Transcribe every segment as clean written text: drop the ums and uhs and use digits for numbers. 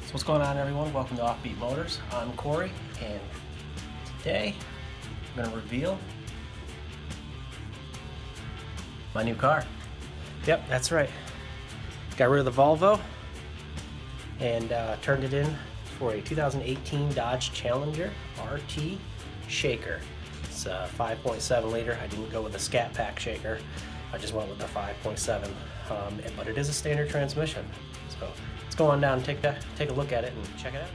So what's going on, everyone? Welcome to Offbeat Motors. I'm Corey, and today I'm going to reveal my new car. Yep, that's right. Got rid of the Volvo and turned it in for a 2018 Dodge Challenger RT shaker. It's a 5.7 liter. I didn't go with a Scat Pack shaker. I just went with the 5.7, but it is a standard transmission. So let's go on down and take a look at it and check it out.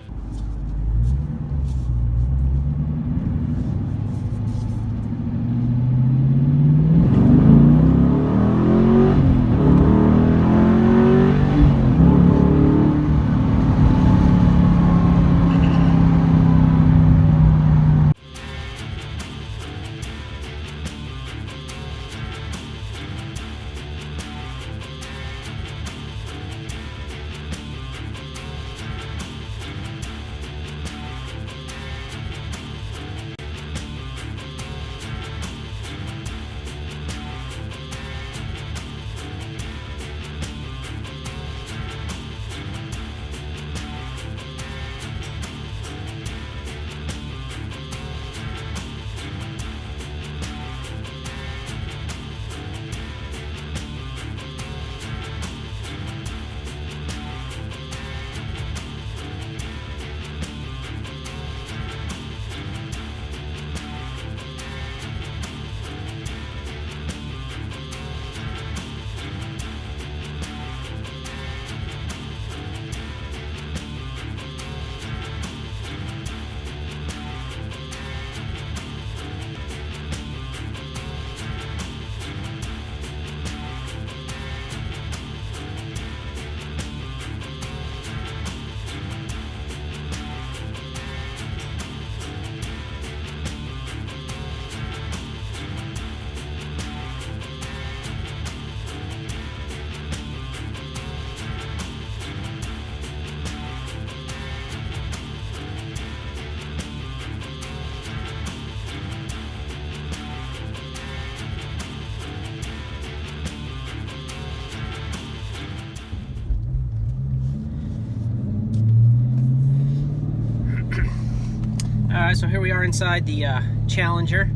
Alright, so here we are inside the Challenger.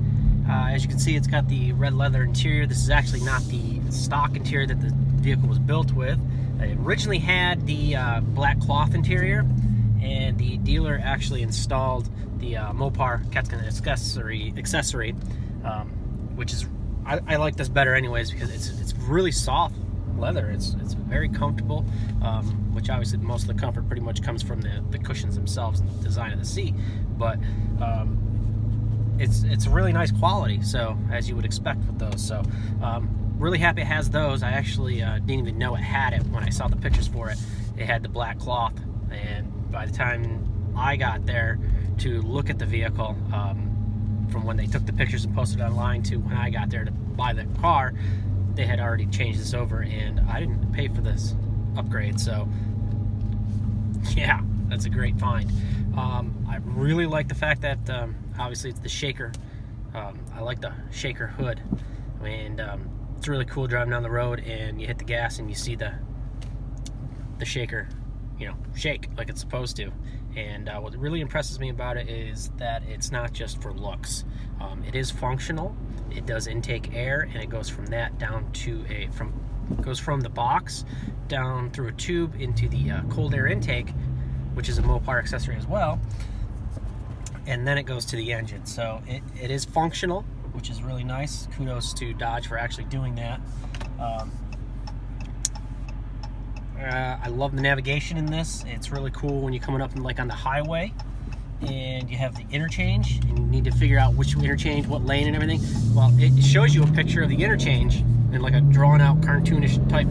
As you can see, it's got the red leather interior. This is actually not the stock interior that the vehicle was built with. It originally had the black cloth interior, and the dealer actually installed the Mopar accessory, which is, I like this better anyways because it's really soft leather. It's very comfortable, which obviously most of the comfort pretty much comes from the cushions themselves and the design of the seat, but it's a really nice quality, so as you would expect with those. So really happy it has those. I actually didn't even know it had it when I saw the pictures for it. It had the black cloth, and by the time I got there to look at the vehicle, from when they took the pictures and posted it online to when I got there to buy the car, they had already changed this over, and I didn't pay for this upgrade. So yeah, that's a great find. I really like the fact that obviously it's the shaker. I like the shaker hood, and it's really cool driving down the road and you hit the gas and you see the shaker, shake like it's supposed to. And what really impresses me about it is that it's not just for looks. It is functional. It does intake air, and it goes from that down to goes from the box down through a tube into the cold air intake, which is a Mopar accessory as well, and then it goes to the engine. So it is functional, which is really nice. Kudos to Dodge for actually doing that. I love the navigation in this. It's really cool when you're coming up on the highway and you have the interchange and you need to figure out which interchange, what lane and everything. Well, it shows you a picture of the interchange in like a drawn out cartoonish type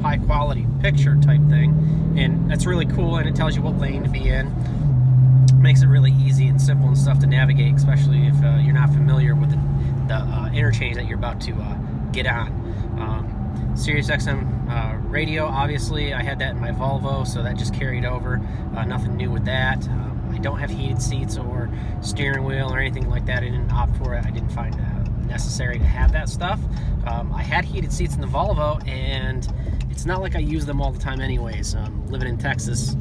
high quality picture type thing, and that's really cool, and it tells you what lane to be in. Makes it really easy and simple and stuff to navigate, especially if you're not familiar with the interchange that you're about to get on. Sirius XM radio, obviously I had that in my Volvo, so that just carried over. Nothing new with that. I don't have heated seats or steering wheel or anything like that. I didn't opt for it. I didn't find necessary to have that stuff. I had heated seats in the Volvo, and it's not like I use them all the time anyways. Living in Texas,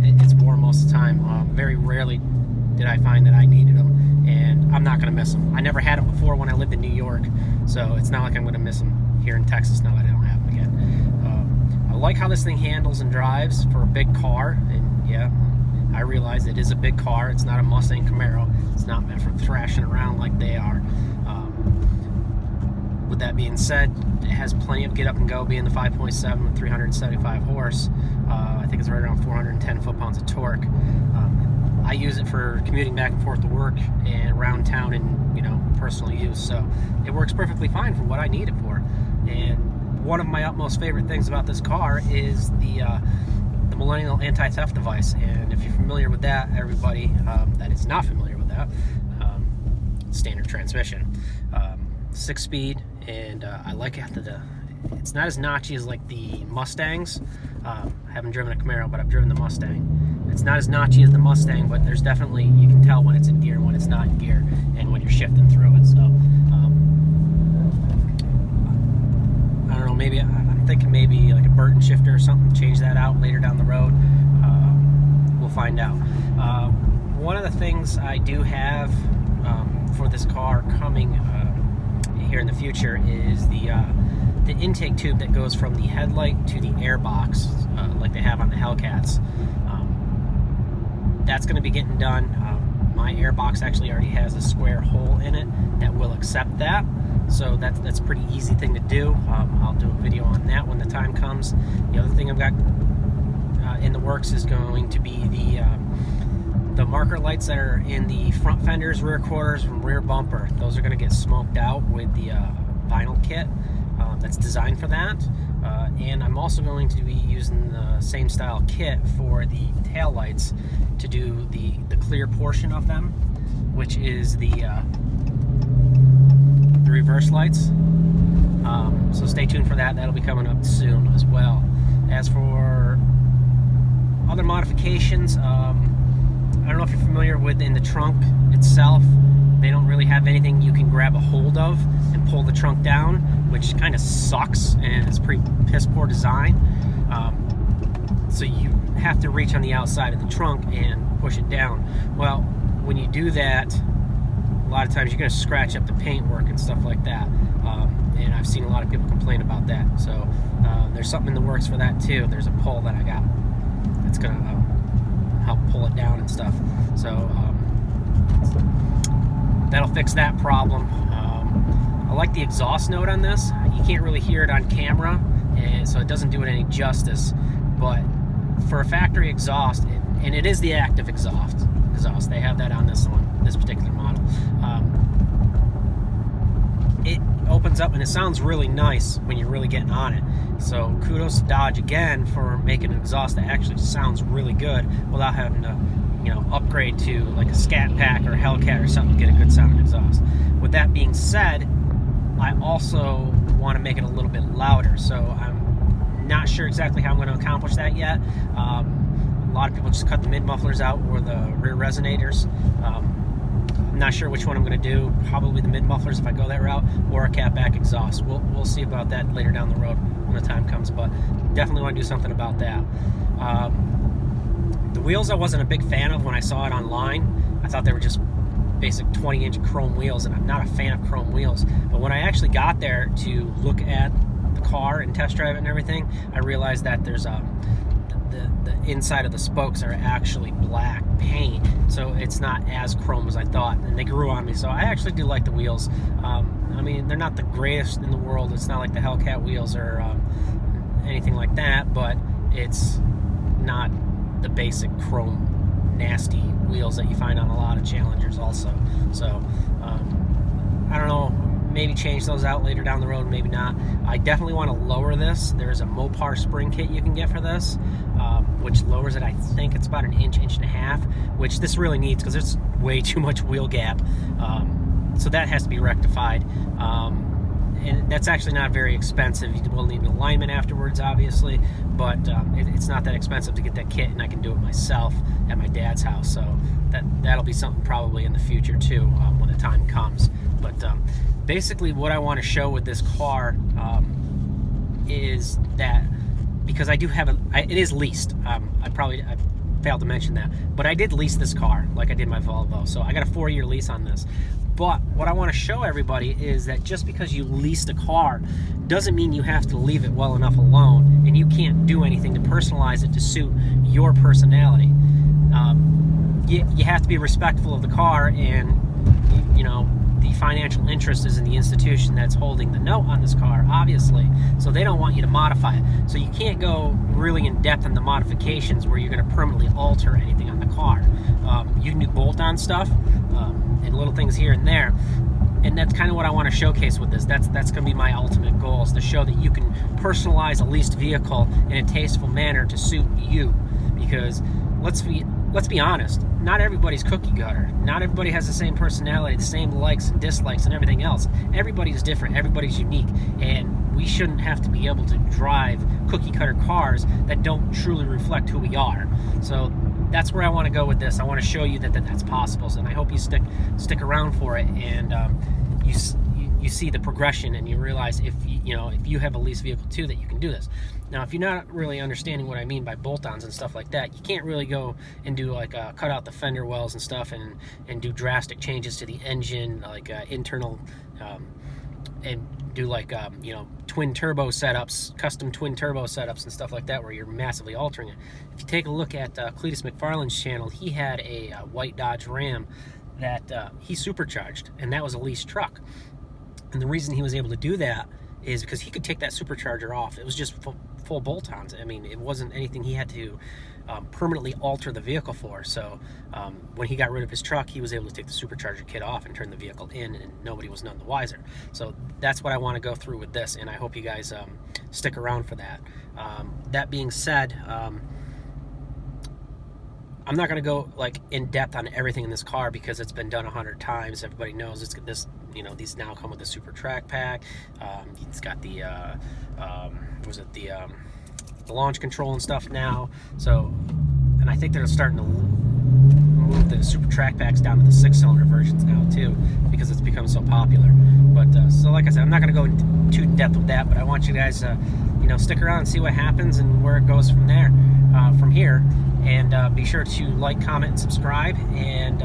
it's wore most of the time. Very rarely did I find that I needed them, and I'm not going to miss them. I never had them before when I lived in New York, so it's not like I'm going to miss them here in Texas now that I don't have them again. I like how this thing handles and drives for a big car, and yeah, I realize it is a big car. It's not a Mustang Camaro. It's not meant for thrashing around like they are. With that being said, it has plenty of get up and go, being the 5.7 with 375 horse. I think it's right around 410 foot-pounds of torque. I use it for commuting back and forth to work and around town and, you know, personal use. So it works perfectly fine for what I need it for. And one of my utmost favorite things about this car is the Millennial anti-theft device. And if you're familiar with that, everybody that is not familiar with that, standard transmission, 6-speed, and I like it. It's not as notchy as like the Mustangs. I haven't driven a Camaro, but I've driven the Mustang. It's not as notchy as the Mustang, but there's definitely, you can tell when it's in gear and when it's not in gear, and when you're shifting through it. So I don't know, maybe I'm thinking maybe like a Burton shifter or something, change that out later down the road. We'll find out. One of the things I do have for this car coming here in the future is the intake tube that goes from the headlight to the air box, like they have on the Hellcats. That's going to be getting done. My air box actually already has a square hole in it that will accept that, so that's a pretty easy thing to do. I'll do a video on that when the time comes. The other thing I've got in the works is going to be the marker lights that are in the front fenders, rear quarters, and rear bumper. Those are going to get smoked out with the vinyl kit that's designed for that. And I'm also going to be using the same style kit for the tail lights to do the clear portion of them, which is the reverse lights. So stay tuned for that. That'll be coming up soon as well. As for other modifications, I don't know if you're familiar with in the trunk itself, they don't really have anything you can grab a hold of and pull the trunk down, which kind of sucks, and it's pretty piss poor design. So you have to reach on the outside of the trunk and push it down. Well, when you do that, a lot of times you're going to scratch up the paintwork and stuff like that. And I've seen a lot of people complain about that. So there's something in the works for that too. There's a pull that I got that's going to help pull it down and stuff. So that'll fix that problem. I like the exhaust note on this. You can't really hear it on camera, and so it doesn't do it any justice. But for a factory exhaust, and it is the active exhaust. They have that on this one, this particular model. It opens up and it sounds really nice when you're really getting on it. So kudos to Dodge again for making an exhaust that actually sounds really good without having to, you know, upgrade to like a Scat Pack or Hellcat or something to get a good sounding exhaust. With that being said, I also want to make it a little bit louder. So I'm not sure exactly how I'm going to accomplish that yet. A lot of people just cut the mid mufflers out or the rear resonators. I'm not sure which one I'm going to do. Probably the mid mufflers if I go that route, or a catback exhaust. We'll see about that later down the road when the time comes, but definitely want to do something about that. The wheels I wasn't a big fan of when I saw it online. I thought they were just basic 20-inch chrome wheels, and I'm not a fan of chrome wheels. But when I actually got there to look at the car and test drive it and everything, I realized that there's the inside of the spokes are actually black paint, so it's not as chrome as I thought, and they grew on me. So I actually do like the wheels. I mean, they're not the greatest in the world. It's not like the Hellcat wheels or anything like that, but it's not the basic chrome nasty wheels that you find on a lot of Challengers also. So I don't know, maybe change those out later down the road, maybe not. I definitely want to lower this. There's a Mopar spring kit you can get for this, which lowers it. I think it's about an inch and a half, which this really needs because there's way too much wheel gap. So that has to be rectified. And that's actually not very expensive. You will need an alignment afterwards, obviously, but it's not that expensive to get that kit, and I can do it myself at my dad's house. So that'll be something probably in the future too, when the time comes. But basically what I want to show with this car is that, because I do have it is leased. I failed to mention that. But I did lease this car, like I did my Volvo. So I got a 4-year lease on this. But what I want to show everybody is that just because you leased a car doesn't mean you have to leave it well enough alone, and you can't do anything to personalize it to suit your personality. You have to be respectful of the car, and you know, the financial interest is in the institution that's holding the note on this car, obviously, so they don't want you to modify it. So you can't go really in depth on the modifications where you're going to permanently alter anything on the car. You can do bolt-on stuff and little things here and there, and that's kind of what I want to showcase with this. That's going to be my ultimate goal, is to show that you can personalize a leased vehicle in a tasteful manner to suit you. Because let's be honest, not everybody's cookie cutter. Not everybody has the same personality, the same likes and dislikes and everything else. Everybody's different, everybody's unique, and we shouldn't have to be able to drive cookie cutter cars that don't truly reflect who we are. So that's where I want to go with this. I want to show you that that's possible, and I hope you stick around for it, and you see the progression, and you realize if you have a leased vehicle too, that you can do this. Now, if you're not really understanding what I mean by bolt-ons and stuff like that, you can't really go and do like cut out the fender wells and stuff, and do drastic changes to the engine, like internal, and do like twin turbo setups, custom twin turbo setups and stuff like that, where you're massively altering it. If you take a look at Cletus McFarland's channel, he had a white Dodge Ram that he supercharged, and that was a leased truck. And the reason he was able to do that is because he could take that supercharger off. It was just full bolt-ons. I mean, it wasn't anything he had to permanently alter the vehicle for. So when he got rid of his truck, he was able to take the supercharger kit off and turn the vehicle in, and nobody was none the wiser. So that's what I want to go through with this, and I hope you guys stick around for that. That being said, I'm not going to go like in depth on everything in this car because it's been done 100 times. Everybody knows it's this. These now come with the Super Track Pack. It's got the the launch control and stuff now. So, and I think they're starting to move the Super Track Packs down to the 6-cylinder versions now too, because it's become so popular. But so like I said, I'm not going to go into too depth with that, but I want you guys to stick around and see what happens and where it goes from there, from here. And be sure to like, comment, and subscribe. And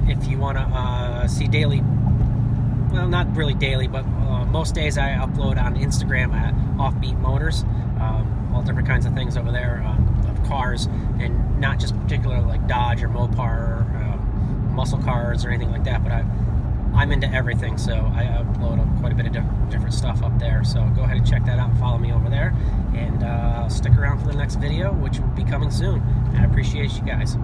if you want to see daily, well, not really daily, but most days I upload on Instagram at Offbeat Motors, all different kinds of things over there of cars, and not just particular like Dodge or Mopar or muscle cars or anything like that, but I'm into everything, so I upload quite a bit of different stuff up there. So go ahead and check that out and follow me over there, and stick around for the next video, which will be coming soon. I appreciate you guys.